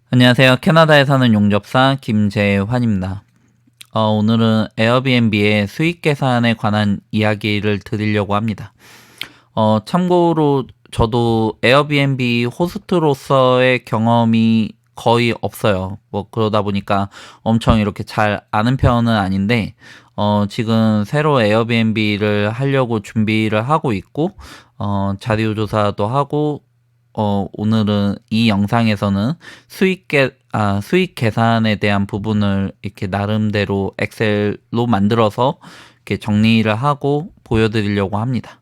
안녕하세요. 캐나다에 사는 용접사 김재환입니다. 오늘은 에어비앤비의 수익 계산에 관한 이야기를 드리려고 합니다. 참고로 저도 에어비앤비 호스트로서의 경험이 거의 없어요. 뭐 그러다 보니까 엄청 이렇게 잘 아는 편은 아닌데, 지금 새로 에어비앤비를 하려고 준비를 하고 있고, 자료 조사도 하고, 오늘은 이 영상에서는 수익 계산에 대한 부분을 이렇게 나름대로 엑셀로 만들어서 이렇게 정리를 하고 보여드리려고 합니다.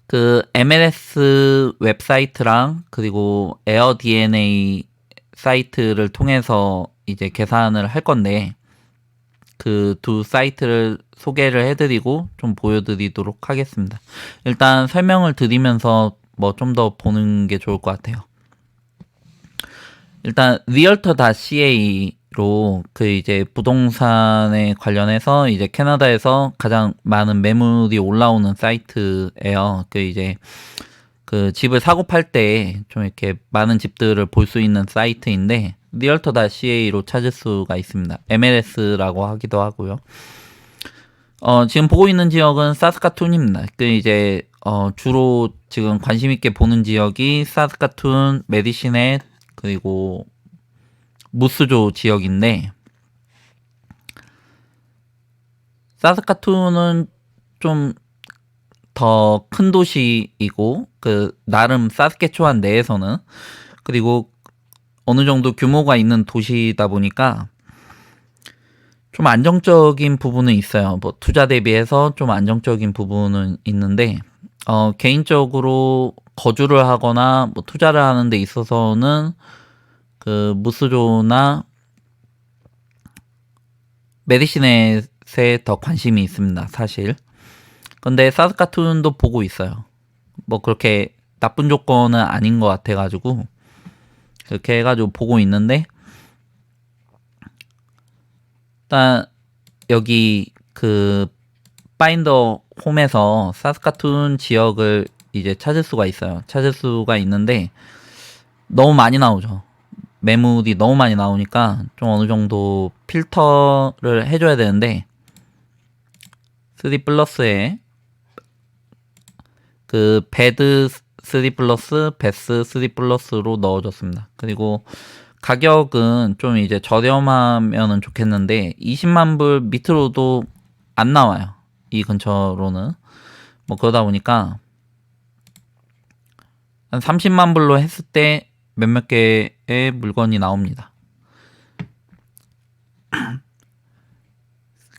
그 MLS 웹사이트랑 그리고 에어DNA 사이트를 통해서 이제 계산을 할 건데, 그 두 사이트를 소개를 해드리고 좀 보여드리도록 하겠습니다. 일단 설명을 드리면서 뭐 좀 더 보는 게 좋을 것 같아요. 일단 realtor.ca로 그 이제 부동산에 관련해서 이제 캐나다에서 가장 많은 매물이 올라오는 사이트예요. 그 이제 그 집을 사고 팔 때 좀 이렇게 많은 집들을 볼 수 있는 사이트인데, realtor.ca로 찾을 수가 있습니다. MLS라고 하기도 하고요. 지금 보고 있는 지역은 사스카툰입니다. 그 이제 주로 지금 관심 있게 보는 지역이 사스카툰, 메디시넷, 그리고 무스조 지역인데, 사스카툰은 좀 더 큰 도시이고, 그 나름 사스케추안 내에서는, 그리고 어느 정도 규모가 있는 도시다 보니까 좀 안정적인 부분은 있어요. 뭐 투자 대비해서 좀 안정적인 부분은 있는데, 개인적으로 거주를 하거나 뭐 투자를 하는 데 있어서는 그 무스조나 메디시넷에 더 관심이 있습니다, 사실. 근데 사스카툰도 보고 있어요. 뭐 그렇게 나쁜 조건은 아닌 것 같아가지고 그렇게 해가지고 보고 있는데, 일단 여기 그 파인더 홈에서 사스카툰 지역을 이제 찾을 수가 있어요. 찾을 수가 있는데 너무 많이 나오죠. 매물이 너무 많이 나오니까 좀 어느 정도 필터를 해줘야 되는데, 3 플러스에 그 배드 3 플러스, 베스 3 플러스로 넣어줬습니다. 그리고 가격은 좀 이제 저렴하면은 좋겠는데 20만 불 밑으로도 안 나와요, 이 근처로는. 뭐 그러다 보니까 한 30만 불로 했을 때 몇몇 개의 물건이 나옵니다.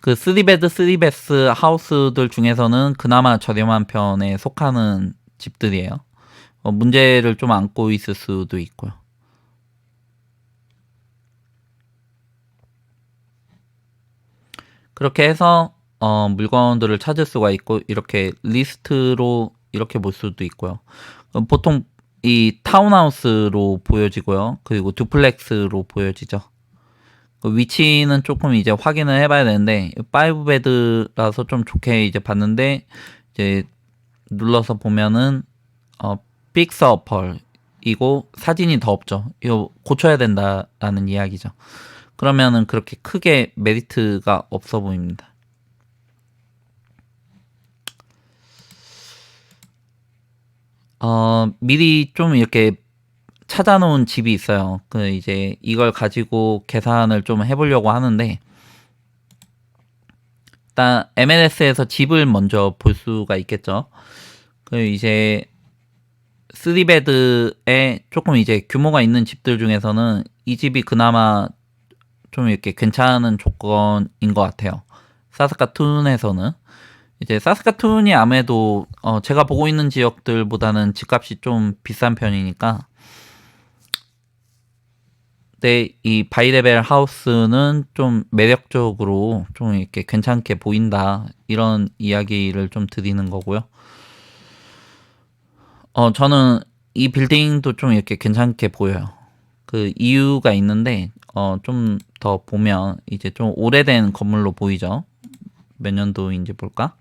그 3베드 3베스 하우스들 중에서는 그나마 저렴한 편에 속하는 집들이에요. 문제를 좀 안고 있을 수도 있고요. 그렇게 해서 물건들을 찾을 수가 있고, 이렇게 리스트로 이렇게 볼 수도 있고요. 보통 이 타운하우스로 보여지고요. 그리고 듀플렉스로 보여지죠. 그 위치는 조금 이제 확인을 해봐야 되는데, 5베드라서 좀 좋게 이제 봤는데, 이제 눌러서 보면은 픽서펄이고 사진이 더 없죠. 이거 고쳐야 된다라는 이야기죠. 그러면은 그렇게 크게 메리트가 없어 보입니다. 미리 좀 이렇게 찾아놓은 집이 있어요. 그 이제 이걸 가지고 계산을 좀 해보려고 하는데, 일단 MLS에서 집을 먼저 볼 수가 있겠죠. 그 이제 3베드에 조금 이제 규모가 있는 집들 중에서는 이 집이 그나마 좀 이렇게 괜찮은 조건인 것 같아요. 사스카툰에서는. 이제 사스카툰이 아무래도 제가 보고 있는 지역들보다는 집값이 좀 비싼 편이니까, 근데 이 바이레벨 하우스는 좀 매력적으로 좀 이렇게 괜찮게 보인다, 이런 이야기를 좀 드리는 거고요. 저는 이 빌딩도 좀 이렇게 괜찮게 보여요. 그 이유가 있는데, 좀 더 보면 이제 좀 오래된 건물로 보이죠. 몇 년도인지 볼까?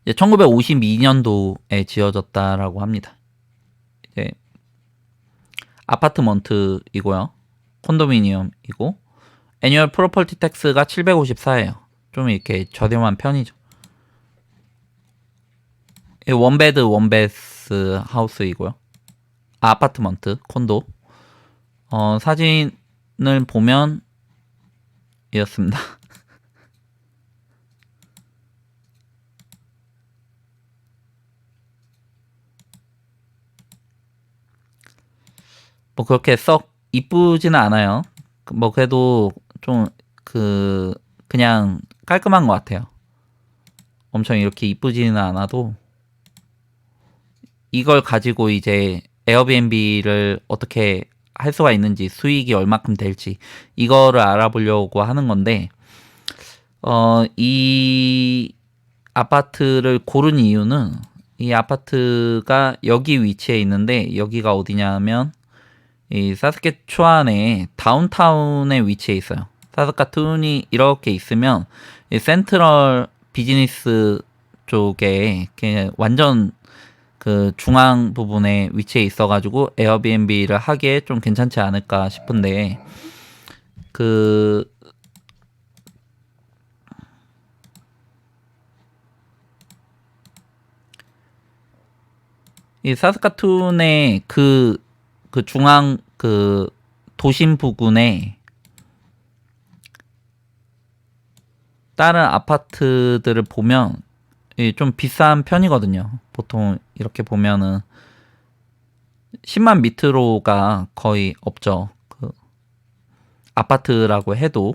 1952년도에 지어졌다라고 합니다. 이제 아파트먼트이고요. 콘도미니엄이고 애뉴얼 프로퍼티 텍스가 754예요. 좀 이렇게 저렴한 편이죠. 원베드 원베스 하우스이고요. 아파트먼트 콘도. 사진을 보면 이렇습니다. 뭐 그렇게 썩 이쁘지는 않아요. 뭐 그래도 좀 그냥 깔끔한 것 같아요. 엄청 이렇게 이쁘지는 않아도 이걸 가지고 이제 에어비앤비를 어떻게 할 수가 있는지, 수익이 얼마큼 될지 이거를 알아보려고 하는 건데, 이 아파트를 고른 이유는, 이 아파트가 여기 위치해 있는데, 여기가 어디냐면 이 사스케추안의 다운타운에 위치해 있어요. 사스카툰이 이렇게 있으면 이 센트럴 비즈니스 쪽에 완전 그 중앙 부분에 위치해 있어가지고 에어비앤비를 하기에 좀 괜찮지 않을까 싶은데, 이 사스카툰의 그 중앙 도심 부근에 다른 아파트들을 보면 좀 비싼 편이거든요. 보통 이렇게 보면은 10만 밑으로가 거의 없죠. 그 아파트라고 해도.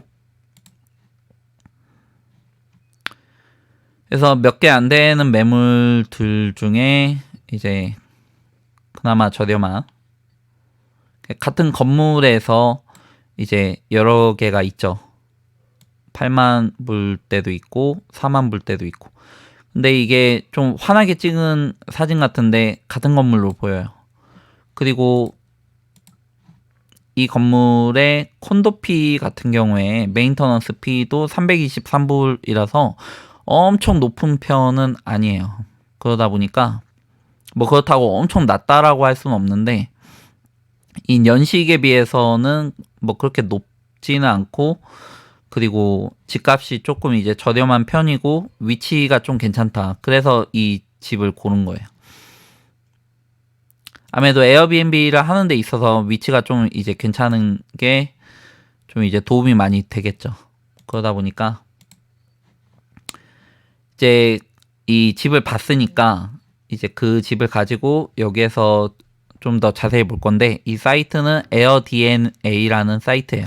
그래서 몇 개 안 되는 매물들 중에 이제 그나마 저렴한, 같은 건물에서 이제 여러 개가 있죠. 8만 불 때도 있고 4만 불 때도 있고. 근데 이게 좀 환하게 찍은 사진 같은데 같은 건물로 보여요. 그리고 이 건물의 콘도피 같은 경우에 메인터넌스 피도 323불이라서 엄청 높은 편은 아니에요. 그러다 보니까 뭐 그렇다고 엄청 낮다라고 할 수는 없는데, 이 연식에 비해서는 뭐 그렇게 높지는 않고, 그리고 집값이 조금 이제 저렴한 편이고 위치가 좀 괜찮다. 그래서 이 집을 고른 거예요. 아무래도 에어비앤비를 하는 데 있어서 위치가 좀 이제 괜찮은 게 좀 이제 도움이 많이 되겠죠. 그러다 보니까 이제 이 집을 봤으니까 이제 그 집을 가지고 여기에서 좀 더 자세히 볼 건데, 이 사이트는 에어DNA라는 사이트예요.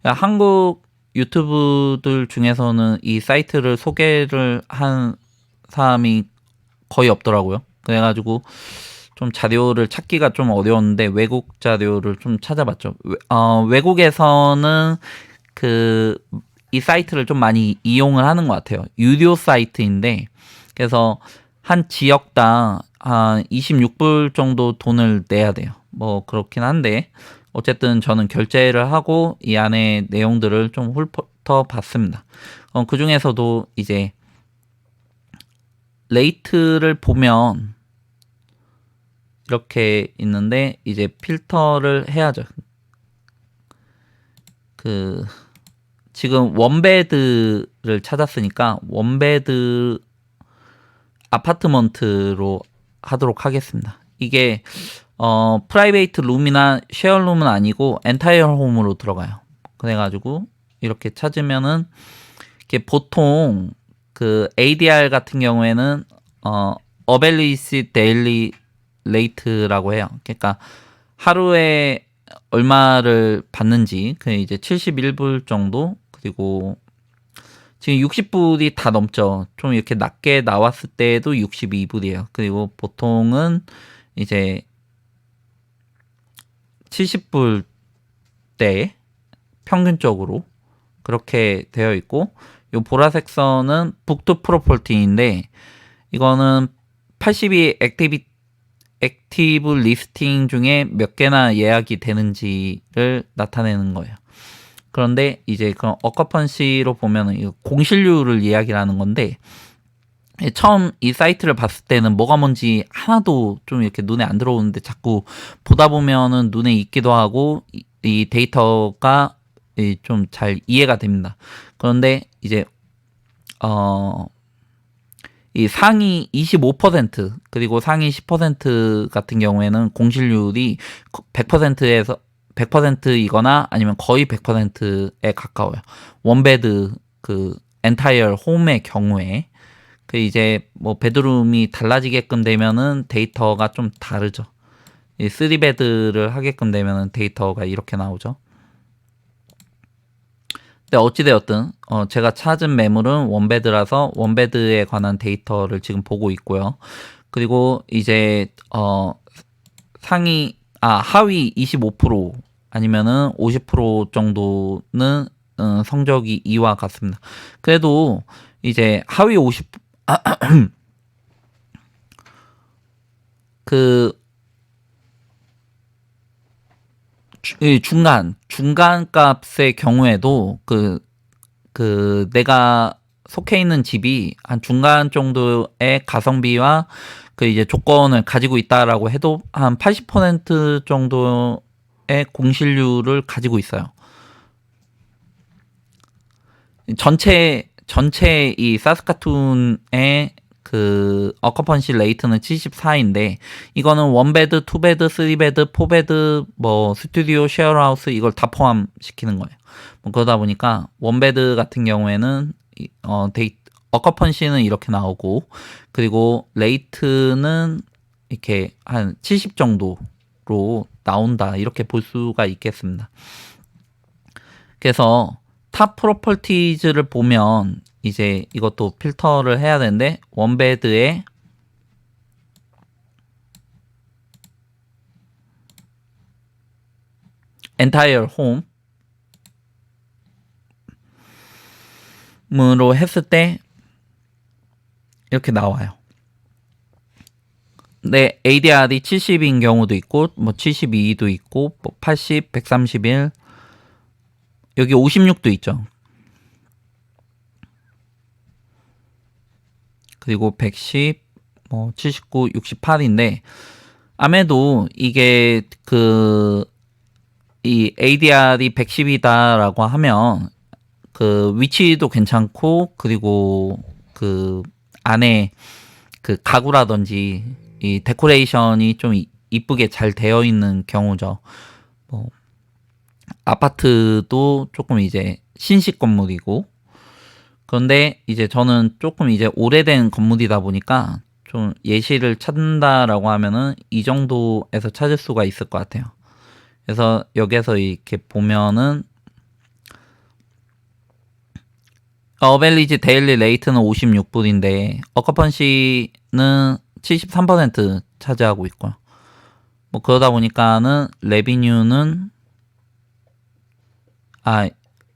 한국 유튜브들 중에서는 이 사이트를 소개를 한 사람이 거의 없더라고요. 그래가지고 좀 자료를 찾기가 좀 어려웠는데 외국 자료를 좀 찾아봤죠. 외국에서는 이 사이트를 좀 많이 이용을 하는 것 같아요. 유료 사이트인데, 그래서 한 지역당 한 26불 정도 돈을 내야 돼요. 뭐 그렇긴 한데 어쨌든 저는 결제를 하고 이 안에 내용들을 좀 훑어봤습니다. 그 중에서도 이제 레이트를 보면 이렇게 있는데, 이제 필터를 해야죠. 지금 원베드를 찾았으니까 원베드 아파트먼트로 하도록 하겠습니다. 이게 프라이베이트 룸이나 쉐어룸은 아니고 엔타이어 홈으로 들어가요. 그래가지고 이렇게 찾으면은 이게 보통 그 ADR 같은 경우에는 어벨리시 데일리 레이트라고 해요. 그러니까 하루에 얼마를 받는지, 그 이제 71불 정도. 그리고 지금 60불이 다 넘죠. 좀 이렇게 낮게 나왔을 때도 62불이에요. 그리고 보통은 이제 70불대 평균적으로 그렇게 되어 있고, 이 보라색 선은 북두 프로퍼티인데, 이거는 82 액티브 리스팅 중에 몇 개나 예약이 되는지를 나타내는 거예요. 그런데 이제 그 어커펀시로 보면은 이거 공실률을 이야기를 하는 건데, 처음 이 사이트를 봤을 때는 뭐가 뭔지 하나도 좀 이렇게 눈에 안 들어오는데 자꾸 보다 보면은 눈에 익기도 하고 이 데이터가 좀 잘 이해가 됩니다. 그런데 이제 이 상위 25% 그리고 상위 10% 같은 경우에는 공실률이 100%에서 100%이거나 아니면 거의 100%에 가까워요. 원베드 그 엔타이어 홈의 경우에 그 이제 뭐 베드룸이 달라지게끔 되면은 데이터가 좀 다르죠. 이 3베드를 하게끔 되면은 데이터가 이렇게 나오죠. 근데 어찌되었든 제가 찾은 매물은 원베드라서 원베드에 관한 데이터를 지금 보고 있고요. 그리고 이제 하위 25% 아니면은 50% 정도는 성적이 이와 같습니다. 그래도 이제 하위 50 그 중간 값의 경우에도 내가 속해 있는 집이 한 중간 정도의 가성비와 그 이제 조건을 가지고 있다라고 해도 한 80% 정도의 공실률을 가지고 있어요. 전체 이 사스카툰의 그 어커펀시 레이트는 74인데 이거는 원베드, 투베드, 쓰리베드, 포베드, 뭐 스튜디오, 쉐어하우스 이걸 다 포함시키는 거예요. 뭐 그러다 보니까 원베드 같은 경우에는 어커펀시는 이렇게 나오고 그리고 레이트는 이렇게 한 70 정도로 나온다 이렇게 볼 수가 있겠습니다. 그래서 탑 프로퍼티즈를 보면 이제 이것도 필터를 해야 되는데 원베드에 엔타이어 홈으로 했을 때 이렇게 나와요. 근데 ADR이 70인 경우도 있고 뭐 72도 있고 뭐 80, 131 여기 56도 있죠. 그리고 110, 뭐 79, 68인데 아무래도 이게 이 ADR이 110이다라고 하면 그 위치도 괜찮고 그리고 그 안에 그 가구라든지 이 데코레이션이 좀 이쁘게 잘 되어 있는 경우죠. 뭐 아파트도 조금 이제 신식 건물이고 그런데 이제 저는 조금 이제 오래된 건물이다 보니까 좀 예시를 찾는다라고 하면은 이 정도에서 찾을 수가 있을 것 같아요. 그래서 여기에서 이렇게 보면은 어벨리지 데일리 레이트는 56불인데 어커펀시는 73% 차지하고 있고요. 뭐 그러다 보니까는 레비뉴는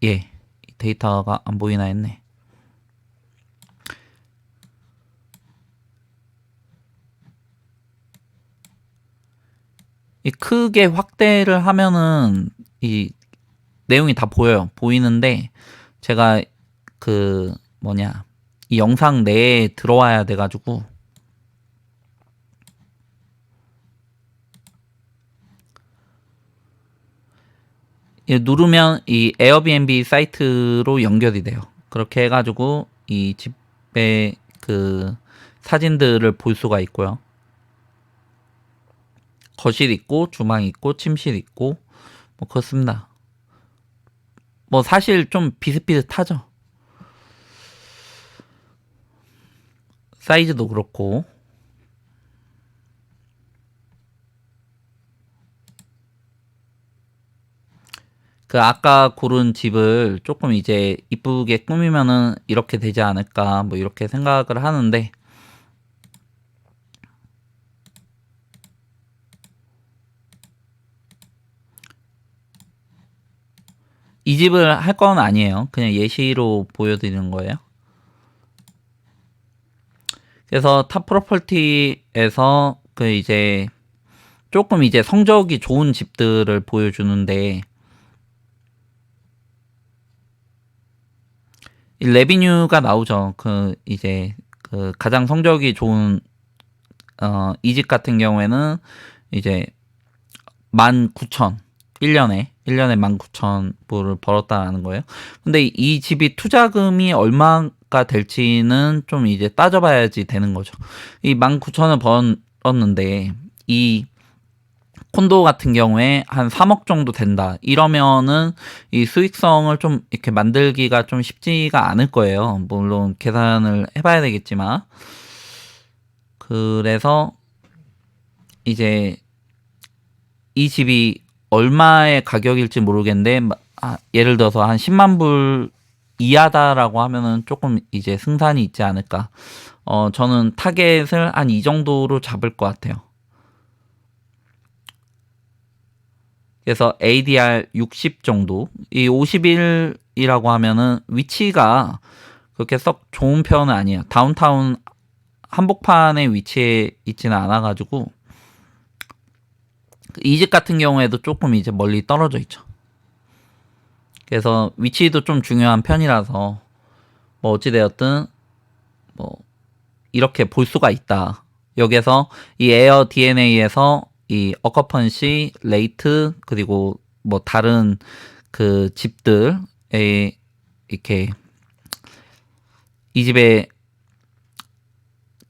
예 데이터가 안 보이나 했네. 이 크게 확대를 하면은 이 내용이 다 보여요. 보이는데 제가 이 영상 내에 들어와야 돼가지고 누르면 이 에어비앤비 사이트로 연결이 돼요. 그렇게 해가지고 이 집의 그 사진들을 볼 수가 있고요. 거실 있고 주방 있고 침실 있고 뭐 그렇습니다. 뭐 사실 좀 비슷비슷하죠. 사이즈도 그렇고 그 아까 고른 집을 조금 이제 이쁘게 꾸미면은 이렇게 되지 않을까 뭐 이렇게 생각을 하는데 이 집을 할 건 아니에요. 그냥 예시로 보여드리는 거예요. 그래서 탑 프로퍼티에서 그 이제 조금 이제 성적이 좋은 집들을 보여주는데 이 레비뉴가 나오죠. 그 이제 그 가장 성적이 좋은 이직 같은 경우에는 이제 19,000 1년에 19,000불을 벌었다라는 거예요. 근데 이 집이 투자금이 얼마가 될지는 좀 이제 따져봐야지 되는 거죠. 이 19,000을 벌었는데 이 콘도 같은 경우에 한 3억 정도 된다. 이러면은 이 수익성을 좀 이렇게 만들기가 좀 쉽지가 않을 거예요. 물론 계산을 해봐야 되겠지만. 그래서 이제 이 집이 얼마의 가격일지 모르겠는데 예를 들어서 한 10만 불 이하다라고 하면은 조금 이제 승산이 있지 않을까. 저는 타겟을 한 이 정도로 잡을 것 같아요. 그래서 ADR 60 정도. 이 51이라고 하면은 위치가 그렇게 썩 좋은 편은 아니에요. 다운타운 한복판에 위치해 있지는 않아가지고 이 집 같은 경우에도 조금 이제 멀리 떨어져 있죠. 그래서 위치도 좀 중요한 편이라서 뭐 어찌되었든 뭐 이렇게 볼 수가 있다. 여기서 이 에어 DNA에서 이 어커펀시, 레이트 그리고 뭐 다른 그 집들에 이렇게 이 집의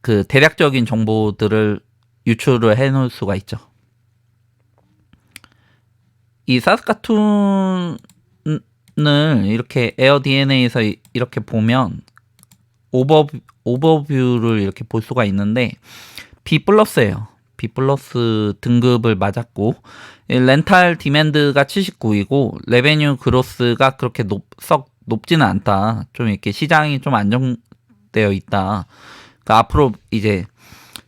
그 대략적인 정보들을 유출을 해 놓을 수가 있죠. 이 사스카툰을 이렇게 에어 DNA에서 이렇게 보면 오버뷰를 이렇게 볼 수가 있는데 B 플러스예요. B 플러스 등급을 맞았고 렌탈 디맨드가 79이고 레베뉴 그로스가 그렇게 썩 높지는 않다. 좀 이렇게 시장이 좀 안정되어 있다. 그러니까 앞으로 이제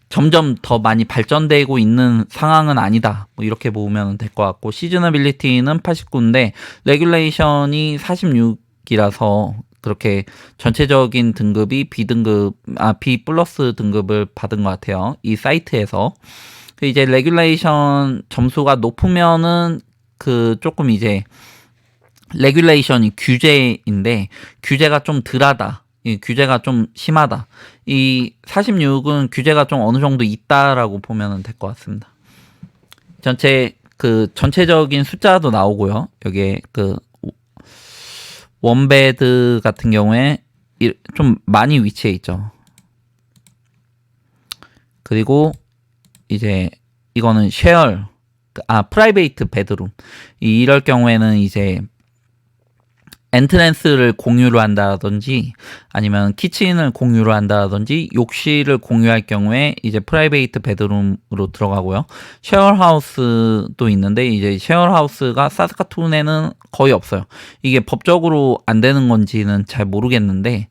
점점 더 많이 발전되고 있는 상황은 아니다. 뭐 이렇게 보면 될 것 같고 시즈너빌리티는 89인데 레귤레이션이 46이라서 그렇게 전체적인 등급이 B 플러스 등급을 받은 것 같아요. 이 사이트에서. 이제 레귤레이션 점수가 높으면은 그 조금 이제 레귤레이션이 규제인데 규제가 좀 덜하다. 이 규제가 좀 심하다. 이 46은 규제가 좀 어느 정도 있다라고 보면 될 것 같습니다. 전체적인 숫자도 나오고요. 여기에 그 원베드 같은 경우에 좀 많이 위치해 있죠. 그리고 이제 이거는 프라이베이트 베드룸. 이럴 경우에는 이제 엔트랜스를 공유를 한다든지 아니면 키친을 공유를 한다든지 욕실을 공유할 경우에 이제 프라이베이트 베드룸으로 들어가고요. 쉐어하우스도 있는데 이제 쉐어하우스가 사스카툰에는 거의 없어요. 이게 법적으로 안 되는 건지는 잘 모르겠는데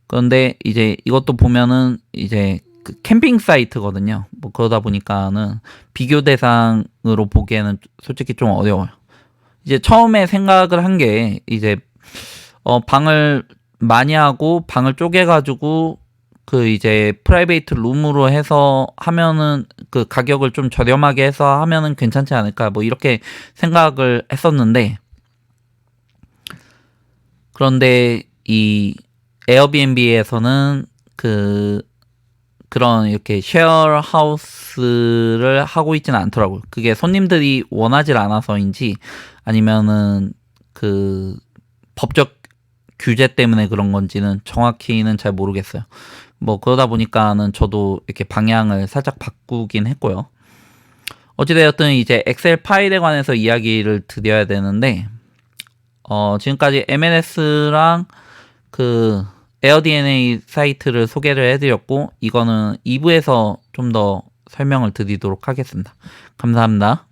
그런데 이제 이것도 보면은 이제 그 캠핑 사이트거든요. 뭐 그러다 보니까는 비교 대상으로 보기에는 솔직히 좀 어려워요. 이제 처음에 생각을 한 게 이제 방을 많이 하고 방을 쪼개가지고 그 이제 프라이베이트 룸으로 해서 하면은 그 가격을 좀 저렴하게 해서 하면은 괜찮지 않을까 뭐 이렇게 생각을 했었는데 그런데 이 에어비앤비에서는 그런 이렇게 쉐어하우스를 하고 있지는 않더라고요. 그게 손님들이 원하질 않아서인지 아니면은 그 법적 규제 때문에 그런 건지는 정확히는 잘 모르겠어요. 뭐 그러다 보니까는 저도 이렇게 방향을 살짝 바꾸긴 했고요. 어찌되었든 이제 엑셀 파일에 관해서 이야기를 드려야 되는데 지금까지 MNS랑 그 에어DNA 사이트를 소개를 해드렸고 이거는 2부에서 좀 더 설명을 드리도록 하겠습니다. 감사합니다.